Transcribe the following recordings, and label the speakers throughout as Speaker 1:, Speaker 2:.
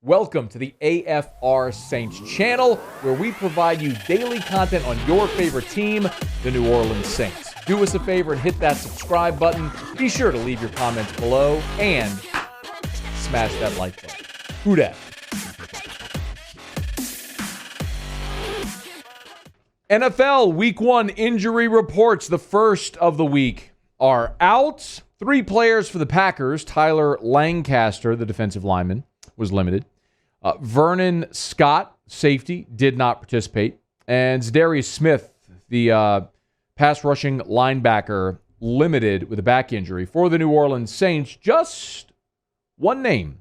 Speaker 1: Welcome to the AFR Saints channel, where we provide you daily content on your favorite team, the New Orleans Saints. Do us a favor and hit that subscribe button. Be sure to leave your comments below and smash that like button. Who dat? NFL Week 1 injury reports. The first of the week are out. 3 players for the Packers. Tyler Lancaster, the defensive lineman, was limited. Vernon Scott, safety, did not participate. And Zadarius Smith, the pass rushing linebacker, limited with a back injury. For the New Orleans Saints, just one name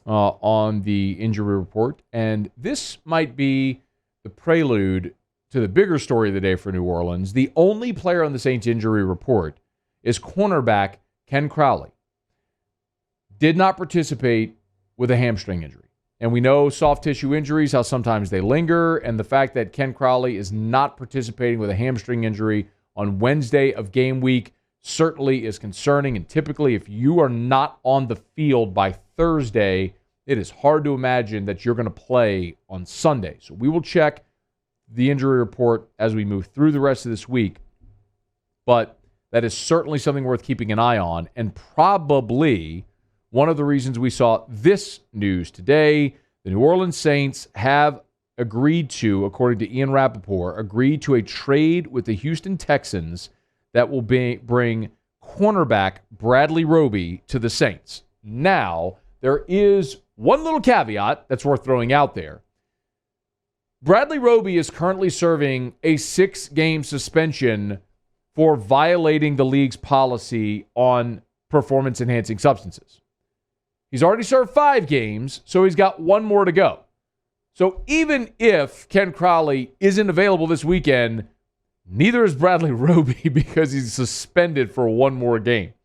Speaker 1: on the injury report. And this might be the prelude to the bigger story of the day for New Orleans. The only player on the Saints injury report is cornerback Ken Crowley. Did not participate with a hamstring injury. And we know soft tissue injuries, how sometimes they linger, and the fact that Ken Crowley is not participating with a hamstring injury on Wednesday of game week certainly is concerning. And typically, if you are not on the field by Thursday, it is hard to imagine that you're going to play on Sunday. So we will check the injury report as we move through the rest of this week. But that is certainly something worth keeping an eye on, and probably one of the reasons we saw this news today. The New Orleans Saints have agreed to, according to Ian Rappaport, agreed to a trade with the Houston Texans that will bring cornerback Bradley Roby to the Saints. Now, there is one little caveat that's worth throwing out there. Bradley Roby is currently serving a 6-game suspension for violating the league's policy on performance-enhancing substances. He's already served 5 games, so he's got 1 more to go. So even if Ken Crowley isn't available this weekend, neither is Bradley Roby because he's suspended for 1 more game.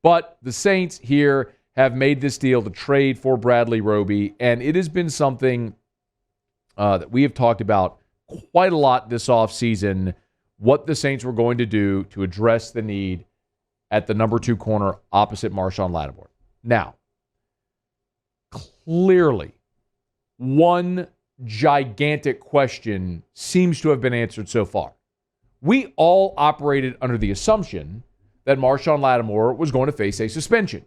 Speaker 1: But the Saints here have made this deal to trade for Bradley Roby, and it has been something that we have talked about quite a lot this offseason, what the Saints were going to do to address the need at the number 2 corner opposite Marshon Lattimore. Now, clearly, one gigantic question seems to have been answered so far. We all operated under the assumption that Marshon Lattimore was going to face a suspension.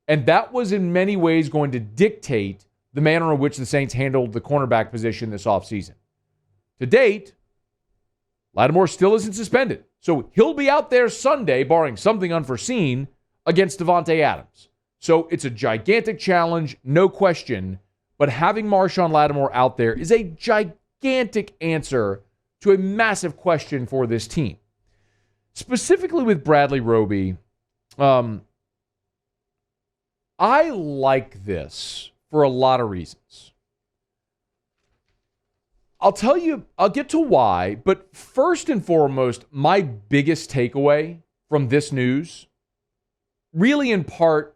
Speaker 1: And that was in many ways going to dictate the manner in which the Saints handled the cornerback position this offseason. To date, Lattimore still isn't suspended. So he'll be out there Sunday, barring something unforeseen, against Devontae Adams. So it's a gigantic challenge, no question, but having Marshon Lattimore out there is a gigantic answer to a massive question for this team. Specifically with Bradley Roby, I like this for a lot of reasons. I'll get to why, but first and foremost, my biggest takeaway from this news, really in part,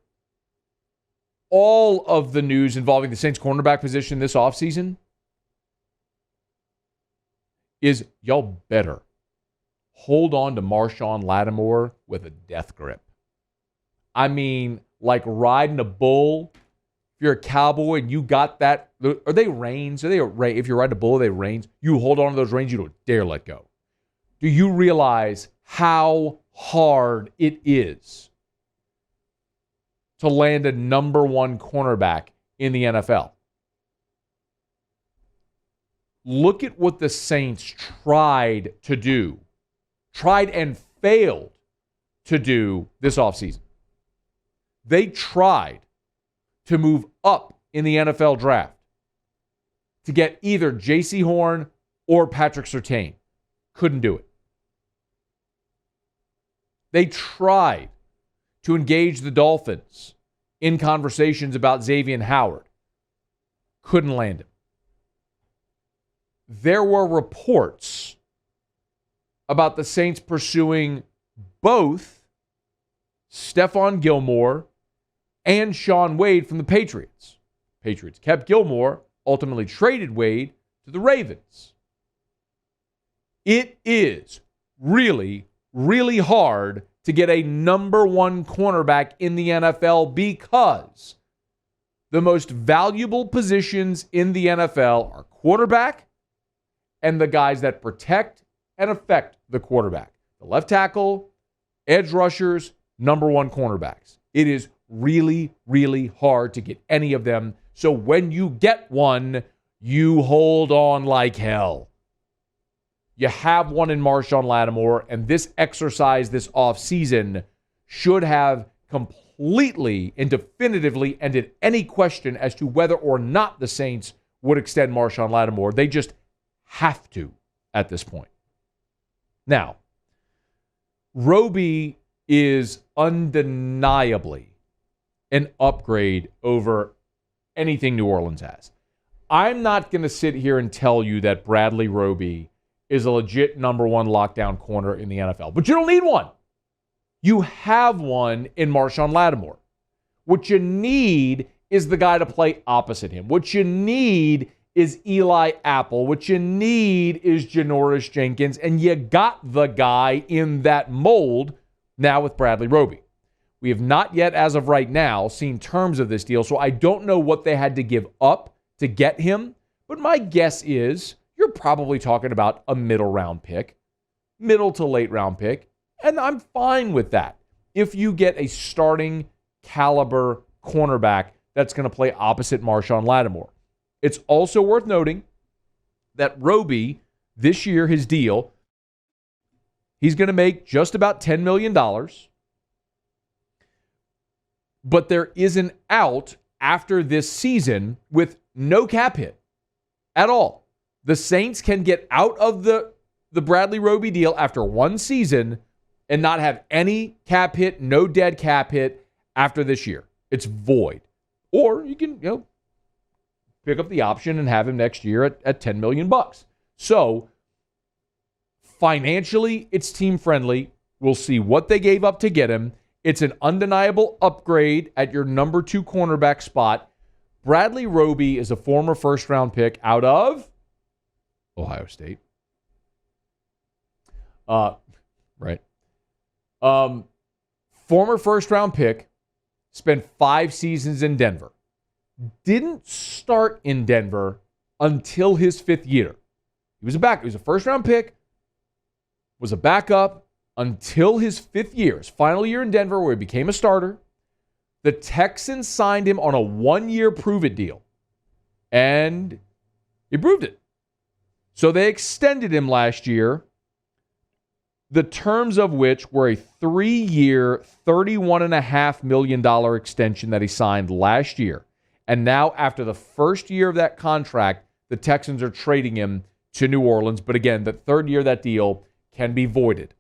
Speaker 1: all of the news involving the Saints cornerback position this offseason, is y'all better hold on to Marshon Lattimore with a death grip. I mean, like riding a bull. If you're a cowboy and you got that, are they reins? If you're riding a bull, are they reins? You hold on to those reins, you don't dare let go. Do you realize how hard it is to land a number 1 cornerback in the NFL? Look at what the Saints tried and failed to do this offseason. They tried to move up in the NFL draft to get either J.C. Horn or Patrick Surtain. Couldn't do it. They tried to engage the Dolphins in conversations about Xavier Howard. Couldn't land him. There were reports about the Saints pursuing both Stephon Gilmore and Shaun Wade from the Patriots. Patriots kept Gilmore, ultimately traded Wade to the Ravens. It is really, really hard to get a number 1 cornerback in the NFL because the most valuable positions in the NFL are quarterback and the guys that protect and affect the quarterback. The left tackle, edge rushers, number one cornerbacks. It is really, really hard to get any of them. So when you get one, you hold on like hell. You have one in Marshawn Lattimore, and this exercise this offseason should have completely and definitively ended any question as to whether or not the Saints would extend Marshawn Lattimore. They just have to at this point. Now, Roby is undeniably an upgrade over anything New Orleans has. I'm not going to sit here and tell you that Bradley Roby is a legit number one lockdown corner in the NFL, but you don't need one. You have one in Marshawn Lattimore. What you need is the guy to play opposite him. What you need is Eli Apple. What you need is Janoris Jenkins, and you got the guy in that mold now with Bradley Roby. We have not yet, as of right now, seen terms of this deal, so I don't know what they had to give up to get him, but my guess is you're probably talking about a middle round pick, middle to late round pick, and I'm fine with that if you get a starting caliber cornerback that's going to play opposite Marshawn Lattimore. It's also worth noting that Roby, this year, his deal, he's going to make just about $10 million, but there is an out after this season with no cap hit at all. The Saints can get out of the Bradley Roby deal after one season and not have any cap hit, no dead cap hit after this year. It's void. Or you can, pick up the option and have him next year at $10 million. So financially, it's team friendly. We'll see what they gave up to get him. It's an undeniable upgrade at your number 2 cornerback spot. Bradley Roby is a former first-round pick out of Ohio State. Right. Former first-round pick, spent 5 seasons in Denver. Didn't start in Denver until his 5th year. He was a first-round pick, was a backup until his 5th year, his final year in Denver, where he became a starter. The Texans signed him on a 1-year prove-it deal, and he proved it. So they extended him last year, the terms of which were a 3-year, $31.5 million extension that he signed last year. And now, after the first year of that contract, the Texans are trading him to New Orleans. But again, the third year of that deal can be voided.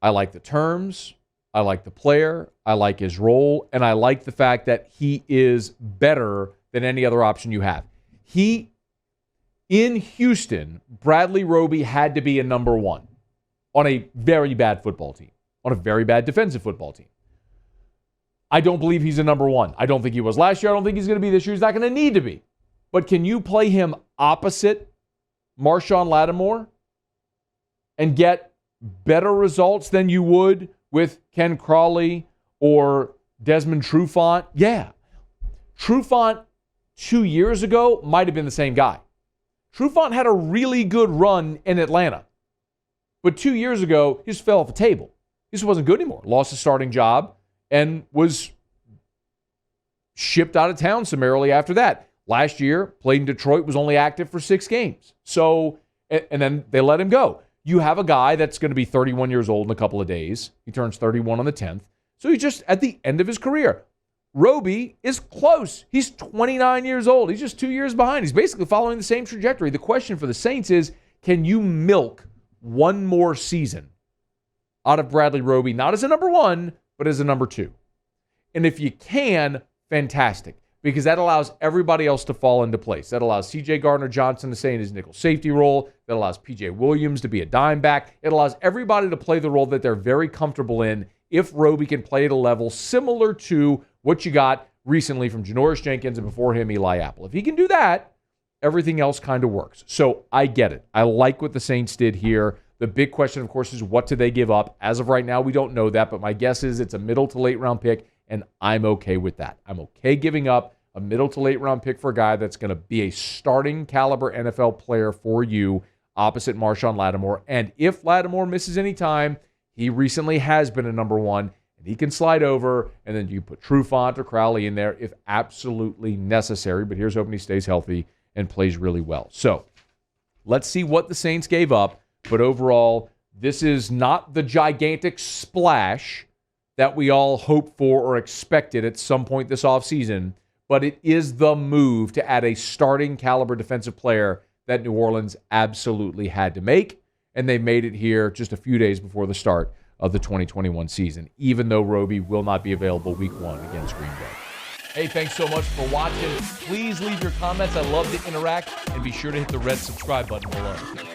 Speaker 1: I like the terms. I like the player. I like his role. And I like the fact that he is better than any other option you have. In Houston, Bradley Roby had to be a number 1 on a very bad football team, on a very bad defensive football team. I don't believe he's a number 1. I don't think he was last year. I don't think he's going to be this year. He's not going to need to be. But can you play him opposite Marshawn Lattimore and get better results than you would with Ken Crawley or Desmond Tre'Quan? Yeah. Tre'Quan 2 years ago might have been the same guy. Tre'Quan had a really good run in Atlanta. But 2 years ago, he just fell off the table. He just wasn't good anymore. Lost his starting job and was shipped out of town summarily after that. Last year, played in Detroit, was only active for 6 games. So, and then they let him go. You have a guy that's going to be 31 years old in a couple of days. He turns 31 on the 10th. So he's just at the end of his career. Roby is close. He's 29 years old. He's just 2 years behind. He's basically following the same trajectory. The question for the Saints is, can you milk one more season out of Bradley Roby, not as a number 1, but as a number 2? And if you can, fantastic, because that allows everybody else to fall into place. That allows C.J. Gardner-Johnson to stay in his nickel safety role. That allows P.J. Williams to be a dime back. It allows everybody to play the role that they're very comfortable in if Roby can play at a level similar to what you got recently from Janoris Jenkins and before him, Eli Apple. If he can do that, everything else kind of works. So I get it. I like what the Saints did here. The big question, of course, is what do they give up? As of right now, we don't know that, but my guess is it's a middle to late round pick and I'm okay with that. I'm okay giving up a middle to late round pick for a guy that's going to be a starting caliber NFL player for you opposite Marshawn Lattimore. And if Lattimore misses any time, he recently has been a number one, and he can slide over, and then you put Tre'Quan or Crowley in there if absolutely necessary. But here's hoping he stays healthy and plays really well. So let's see what the Saints gave up. But overall, this is not the gigantic splash that we all hoped for or expected at some point this offseason, but it is the move to add a starting caliber defensive player that New Orleans absolutely had to make, and they made it here just a few days before the start of the 2021 season, even though Roby will not be available week 1 against Green Bay. Hey, thanks so much for watching. Please leave your comments. I love to interact, and be sure to hit the red subscribe button below.